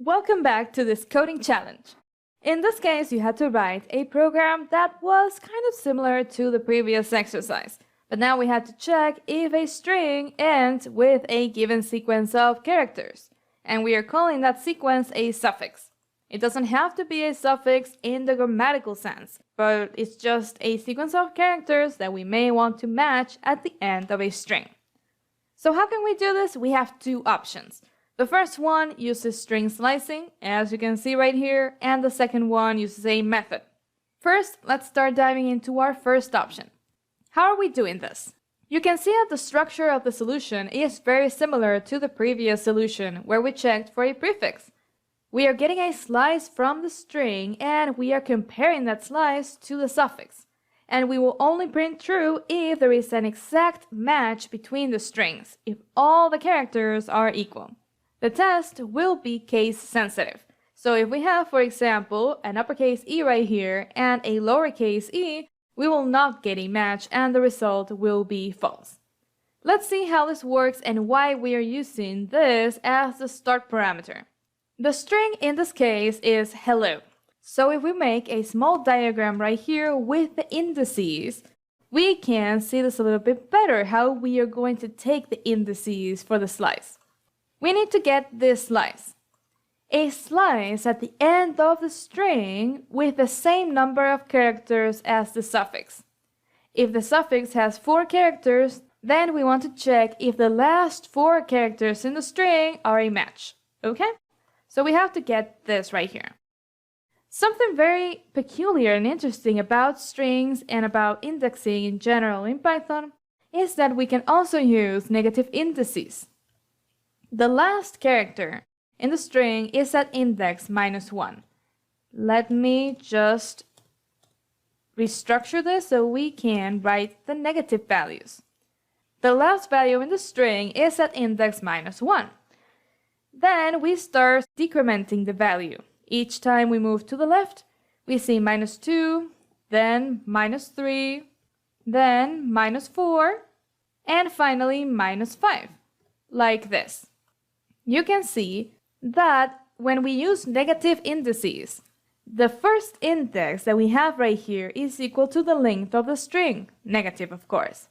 Welcome back to this coding challenge. In this case, you had to write a program that was kind of similar to the previous exercise, but now we had to check if a string ends with a given sequence of characters, and we are calling that sequence a suffix. It doesn't have to be a suffix in the grammatical sense, but it's just a sequence of characters that we may want to match at the end of a string. So how can we do this? We have two options. The first one uses string slicing, as you can see right here, and the second one uses a method. First, let's start diving into our first option. How are we doing this? You can see that the structure of the solution is very similar to the previous solution, where we checked for a prefix. We are getting a slice from the string, and we are comparing that slice to the suffix. And we will only print true if there is an exact match between the strings, if all the characters are equal. The test will be case sensitive. So if we have, for example, an uppercase E right here and a lowercase e, we will not get a match and the result will be false. Let's see how this works and why we are using this as the start parameter. The string in this case is hello. So if we make a small diagram right here with the indices, we can see this a little bit better, how we are going to take the indices for the slice. We need to get this slice. A slice at the end of the string with the same number of characters as the suffix. If the suffix has 4 characters, then we want to check if the last 4 characters in the string are a match. Okay? So we have to get this right here. Something very peculiar and interesting about strings and about indexing in general in Python is that we can also use negative indices. The last character in the string is at index -1. Let me just restructure this so we can write the negative values. The last value in the string is at index -1. Then we start decrementing the value. Each time we move to the left, we see -2, then -3, then -4, and finally -5, like this. You can see that when we use negative indices, the first index that we have right here is equal to the length of the string, negative of course.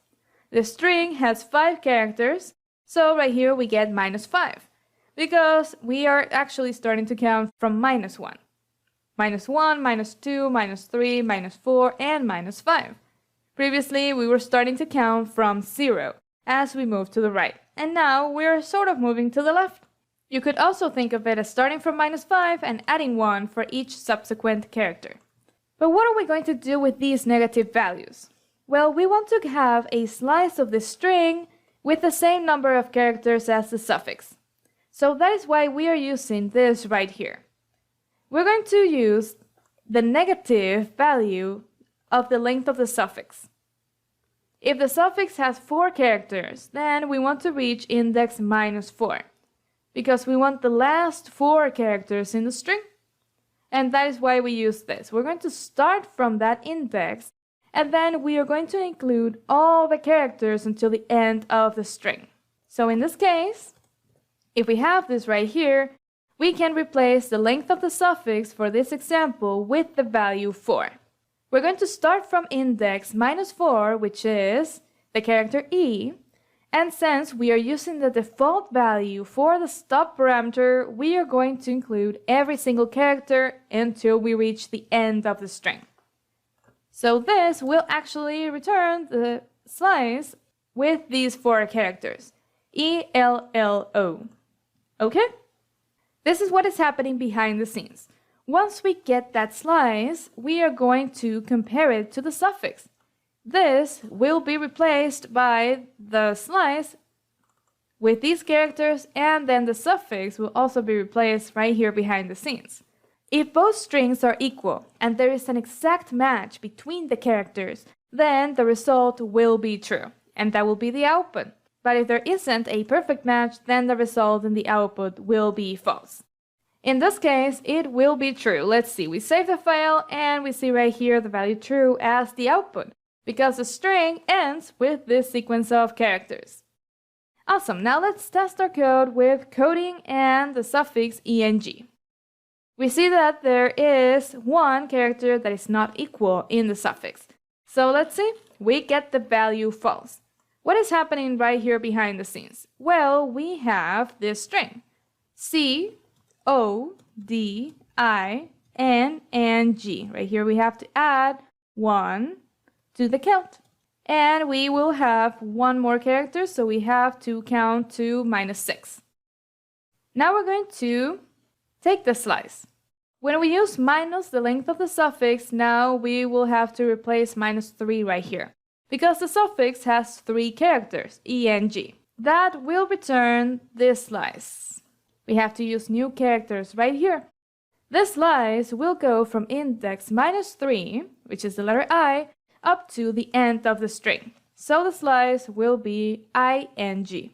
The string has 5 characters, so right here we get -5, because we are actually starting to count from -1. -1, -2, -3, -4, and -5. Previously, we were starting to count from 0 as we move to the right, and now we're sort of moving to the left. You could also think of it as starting from -5 and adding 1 for each subsequent character. But what are we going to do with these negative values? Well, we want to have a slice of the string with the same number of characters as the suffix. So that is why we are using this right here. We're going to use the negative value of the length of the suffix. If the suffix has 4 characters, then we want to reach index -4, because we want the last 4 characters in the string. And that is why we use this. We're going to start from that index, and then we are going to include all the characters until the end of the string. So in this case, if we have this right here, we can replace the length of the suffix for this example with the value 4. We're going to start from index -4, which is the character E, and since we are using the default value for the stop parameter, we are going to include every single character until we reach the end of the string. So this will actually return the slice with these 4 characters, ELLO. Okay? This is what is happening behind the scenes. Once we get that slice, we are going to compare it to the suffix. This will be replaced by the slice with these characters, and then the suffix will also be replaced right here behind the scenes. If both strings are equal and there is an exact match between the characters, then the result will be true, and that will be the output. But if there isn't a perfect match, then the result in the output will be false. In this case, it will be true. Let's see, we save the file and we see right here the value true as the output, because the string ends with this sequence of characters. Awesome, now let's test our code with coding and the suffix eng. we see that there is one character that is not equal in the suffix. So let's see, we get the value false. What is happening right here behind the scenes? Well, we have this string, C, O, D, I, N, and G. Right here we have to add 1 to the count. And we will have one more character, so we have to count to -6. Now we're going to take the slice. When we use minus the length of the suffix, now we will have to replace -3 right here, because the suffix has 3 characters, E and G. That will return this slice. We have to use new characters right here. This slice will go from index -3, which is the letter I, up to the end of the string. So the slice will be ing.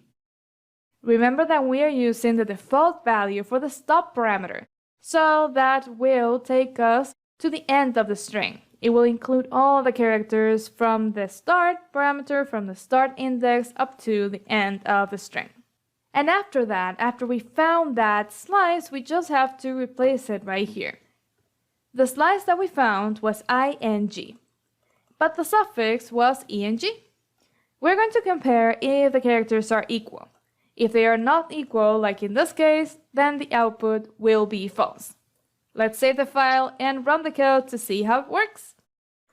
Remember that we are using the default value for the stop parameter, so that will take us to the end of the string. It will include all the characters from the start parameter, from the start index up to the end of the string. And after that, after we found that slice, we just have to replace it right here. The slice that we found was ing, but the suffix was eng. We're going to compare if the characters are equal. If they are not equal, like in this case, then the output will be false. Let's save the file and run the code to see how it works.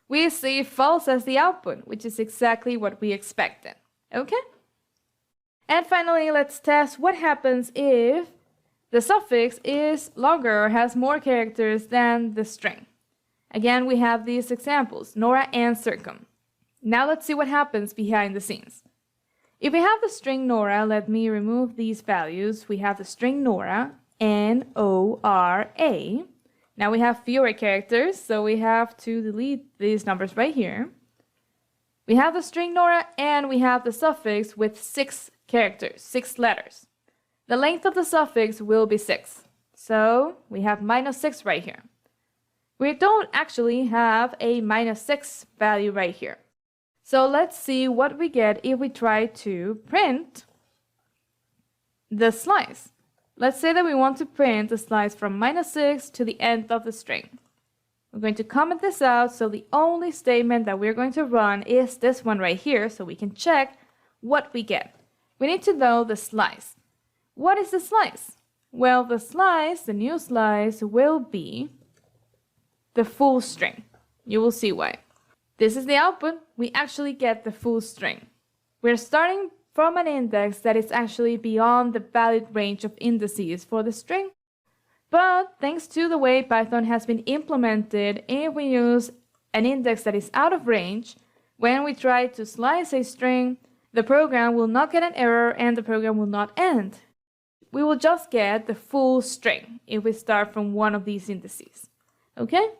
We see false as the output, which is exactly what we expected. Okay? And finally, let's test what happens if the suffix is longer or has more characters than the string. Again, we have these examples, Nora and Circum. Now let's see what happens behind the scenes. If we have the string Nora, let me remove these values. We have the string Nora, N-O-R-A. Now we have fewer characters, so we have to delete these numbers right here. We have the string Nora, and we have the suffix with 6 characters, 6 letters. The length of the suffix will be 6. So we have -6 right here. We don't actually have a -6 value right here. So let's see what we get if we try to print the slice. Let's say that we want to print the slice from -6 to the end of the string. We're going to comment this out, so the only statement that we're going to run is this one right here, so we can check what we get. We need to know the slice. What is the slice? Well, the slice, the new slice, will be the full string. You will see why. This is the output. We actually get the full string. We're starting from an index that is actually beyond the valid range of indices for the string. But thanks to the way Python has been implemented, if we use an index that is out of range, when we try to slice a string, the program will not get an error and the program will not end. We will just get the full string if we start from one of these indices. Okay?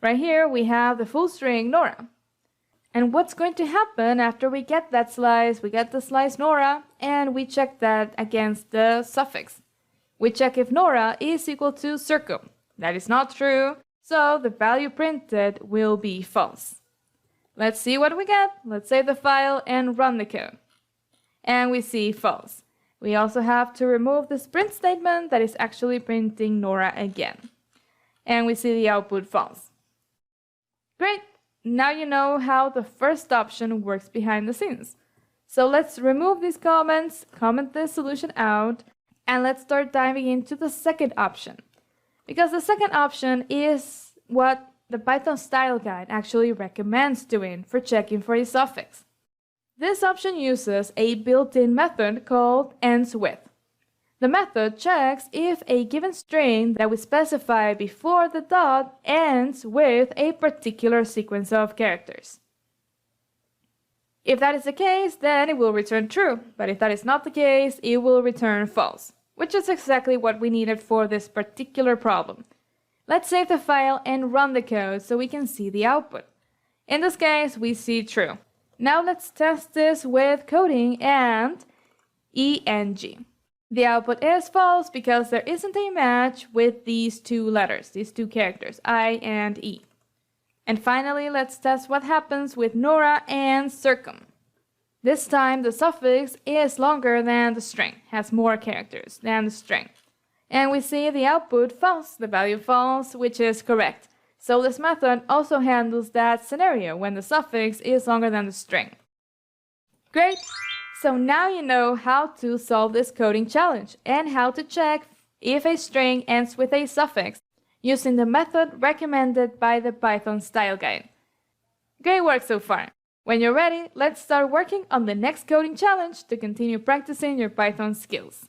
Right here we have the full string Nora. And what's going to happen after we get that slice? We get the slice Nora and we check that against the suffix. We check if Nora is equal to Circum. That is not true, so the value printed will be false. Let's see what we get. Let's save the file and run the code. And we see false. We also have to remove this print statement that is actually printing Nora again. And we see the output false. Great! Now you know how the first option works behind the scenes. So let's remove these comments, comment this solution out, and let's start diving into the second option. Because the second option is what the Python style guide actually recommends doing for checking for a suffix. This option uses a built-in method called endsWith. The method checks if a given string that we specify before the dot ends with a particular sequence of characters. If that is the case, then it will return true, but if that is not the case, it will return false, which is exactly what we needed for this particular problem. Let's save the file and run the code so we can see the output. In this case, we see true. Now let's test this with coding and eng. The output is false because there isn't a match with these two letters, these two characters, I and E. And finally, let's test what happens with Nora and Circum. This time, the suffix is longer than the string, has more characters than the string. And we see the output false, the value false, which is correct. So this method also handles that scenario when the suffix is longer than the string. Great! So now you know how to solve this coding challenge and how to check if a string ends with a suffix using the method recommended by the Python style guide. Great work so far! When you're ready, let's start working on the next coding challenge to continue practicing your Python skills.